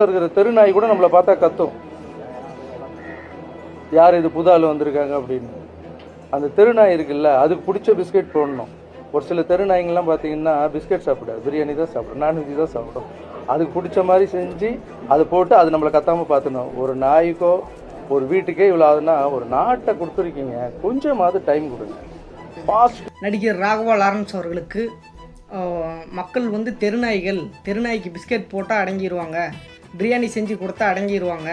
இருக்கிற தெருநாய் கூட நம்மளை பார்த்தா கத்தும், யார் இது புது ஆள் வந்திருக்காங்க அப்படின்னு. அந்த தெருநாய் இருக்குல்ல, அதுக்கு பிடிச்ச பிஸ்கெட் போடணும். ஒரு சில தெருநாய்ங்கெல்லாம் பார்த்தீங்கன்னா பிஸ்கெட் சாப்பிடாது, பிரியாணி தான் சாப்பிடும், நான்வெஜ் தான் சாப்பிடும். அதுக்கு பிடிச்ச மாதிரி செஞ்சு அதை போட்டு அது நம்மளை கத்தாமல் பார்த்துணும். ஒரு நாய்க்கோ ஒரு வீட்டுக்கே இவ்வளோ ஆகுதுன்னா ஒரு நாட்டை கொடுத்துருக்கீங்க, கொஞ்சமாவது டைம் கொடுங்க. ஃபாஸ்ட். நடிகர் ராகவா லாரன்ஸ் அவர்களுக்கு மக்கள் வந்து தெருநாய்க்கு பிஸ்கெட் போட்டால் அடங்கிடுவாங்க, பிரியாணி செஞ்சு கொடுத்தா அடங்கிடுவாங்க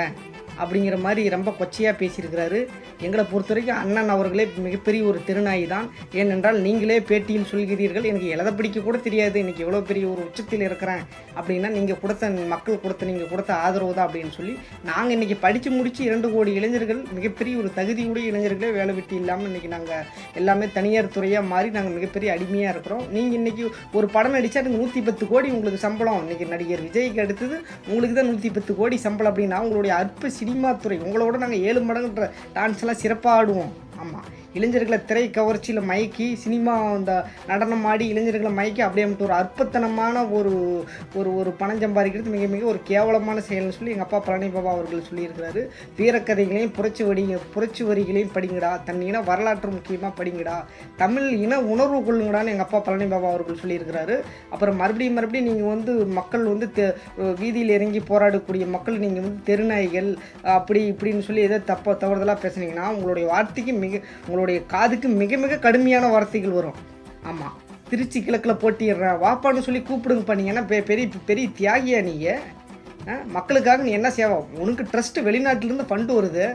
அப்படிங்கிற மாதிரி ரொம்ப கொச்சையாக பேசியிருக்கிறாரு. எங்களை பொறுத்த வரைக்கும் அண்ணன் அவர்களே மிகப்பெரிய ஒரு தெருநாய் தான். ஏனென்றால் நீங்களே பேட்டியில் சொல்கிறீர்கள், எனக்கு எழுத பிடிக்க கூட தெரியாது, இன்றைக்கி எவ்வளோ பெரிய ஒரு உச்சத்தில் இருக்கிறேன் அப்படின்னா நீங்கள் கொடுத்த ஆதரவு தான் அப்படின்னு சொல்லி. நாங்கள் இன்றைக்கி படித்து முடித்து 2 கோடி இளைஞர்கள், மிகப்பெரிய ஒரு தகுதியுடைய இளைஞர்களே வேலை வெட்டி இல்லாமல் இன்றைக்கி நாங்கள் எல்லாமே தனியார் துறையாக மாறி நாங்கள் மிகப்பெரிய அடிமையாக இருக்கிறோம். நீங்கள் இன்றைக்கி ஒரு படம் நடித்தா அதுக்கு 110 கோடி உங்களுக்கு சம்பளம். இன்றைக்கி நடிகர் விஜய்க்கு அடுத்தது உங்களுக்கு தான் 110 கோடி சம்பளம் அப்படின்னா உங்களுடைய அற்ப சினிமா துறை, உங்களோட நாங்கள் 7 மடங்குன்ற டான்ஸ் எல்லாம் சிறப்பாக ஆடுவோம். ஆமாம், இளைஞர்களை திரை கவர்ச்சியில் மயக்கி சினிமா இந்த நடனம் ஆடி இளைஞர்களை மயக்கி அப்படியே ஒரு அற்பத்தனமான ஒரு ஒரு ஒரு பணம் சம்பாதிக்கிறது மிக மிக ஒரு கேவலமான செயல்னு சொல்லி எங்கள் அப்பா பழனி பாபா அவர்கள் சொல்லியிருக்கிறாரு. வீரக்கதைகளையும் புரட்சி வரிகளையும் படிங்கடா, தன் இன வரலாற்று முக்கியமாக படிங்கடா, தமிழ் இன உணர்வு கொள்ளுங்கடான்னு எங்கள் அப்பா பழனி பாபா அவர்கள் சொல்லியிருக்கிறாரு. அப்புறம் மறுபடியும் நீங்கள் வந்து மக்கள் வந்து வீதியில் இறங்கி போராடக்கூடிய மக்கள் நீங்கள் வந்து தெருநாய்கள் அப்படி இப்படின்னு சொல்லி எதோ தவறுதலாக பேசுனீங்கன்னா உங்களுடைய வார்த்தைக்கு உங்களுடைய காதுக்கு மிக மிக கடுமையான வார்த்தைகள் வரும். ஆமாம், திருச்சி கிழக்கில் போட்டிடுறேன் வாப்பான்னு சொல்லி கூப்பிடுங்க பண்ணீங்கன்னா பெரிய தியாகியா நீங்கள். மக்களுக்காக நீ என்ன சேவை? உனக்கு ட்ரஸ்ட்டு வெளிநாட்டிலேருந்து ஃபண்டு வருது,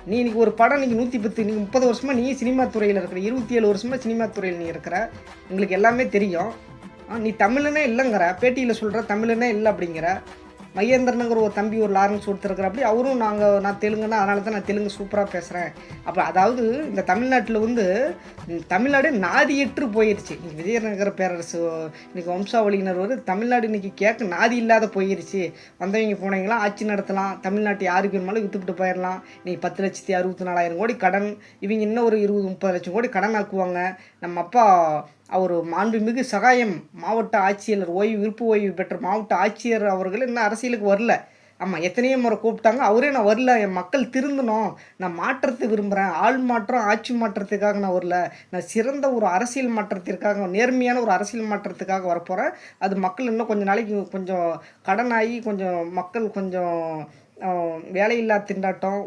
நீ இன்றைக்கி ஒரு படம் நீங்கள் 110 நீங்கள் 30 வருஷமாக நீ சினிமா துறையில் இருக்கிற, 27 வருஷமாக சினிமா துறையில் நீ இருக்கிற, உங்களுக்கு எல்லாமே தெரியும். நீ தமிழ்னே இல்லைங்கிற, பேட்டியில் சொல்கிற தமிழ்னே இல்லை அப்படிங்கிற. மகேந்திரனுங்கிற ஒரு தம்பி ஒரு லாரன்ஸ் கொடுத்துருக்குற, அப்படி அவரும் நான் தெலுங்குன்னா அதனால தான் நான் தெலுங்கு சூப்பராக பேசுகிறேன். அப்போ அதாவது இந்த தமிழ்நாட்டில் வந்து தமிழ்நாடு நாதியற்று போயிடுச்சு. இன்றைக்கி விஜயநகர பேரரசு இன்றைக்கி வம்சாவளியினர் வந்து தமிழ்நாடு இன்றைக்கி கேட்க நாதி இல்லாத போயிடுச்சு. வந்தவங்க போனவங்களாம் ஆட்சி நடத்தலாம், தமிழ்நாட்டை யாருக்கு வேணுமாலும் விற்றுப்பிட்டு போயிடலாம். இன்றைக்கி 10,64,000 கோடி கடன், இவங்க இன்னும் ஒரு 20-30 லட்சம் கோடி கடன் ஆக்குவாங்க. நம்ம அப்பா அவர் மாண்புமிகு சகாயம் மாவட்ட ஆட்சியர் விருப்பு ஓய்வு பெற்ற மாவட்ட ஆட்சியர் அவர்கள் இன்னும் அரசியலுக்கு வரல. ஆமாம், எத்தனையோ முறை கூப்பிட்டாங்க, அவரே நான் வரல, என் மக்கள் திருந்தணும், நான் மாற்றத்தை விரும்புகிறேன், ஆள் மாற்றம் ஆட்சி மாற்றத்துக்காக நான் வரல, நான் சிறந்த ஒரு அரசியல் மாற்றத்திற்காக, நேர்மையான ஒரு அரசியல் மாற்றத்துக்காக வரப்போகிறேன். அது மக்கள் இன்னும் கொஞ்சம் நாளைக்கு கொஞ்சம் கடனாகி மக்கள் கொஞ்சம் வேலையில்லா திண்டாட்டம்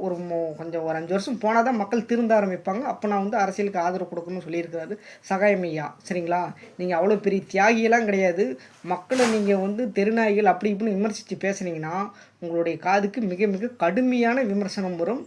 கொஞ்சம் ஒரு 5 வருஷம் போனால் தான் மக்கள் திருந்த ஆரம்பிப்பாங்க. அப்போ நான் வந்து அரசியலுக்கு ஆதரவு கொடுக்கணும்னு சொல்லியிருக்கிறாரு சகாயமையா. சரிங்களா? நீங்கள் அவ்வளோ பெரிய தியாகியெல்லாம் கிடையாது. மக்களை நீங்கள் வந்து தெருநாய்கள் அப்படி இப்படின்னு விமர்சித்து பேசுனீங்கன்னா உங்களுடைய காதுக்கு மிக மிக கடுமையான விமர்சனம் வரும்.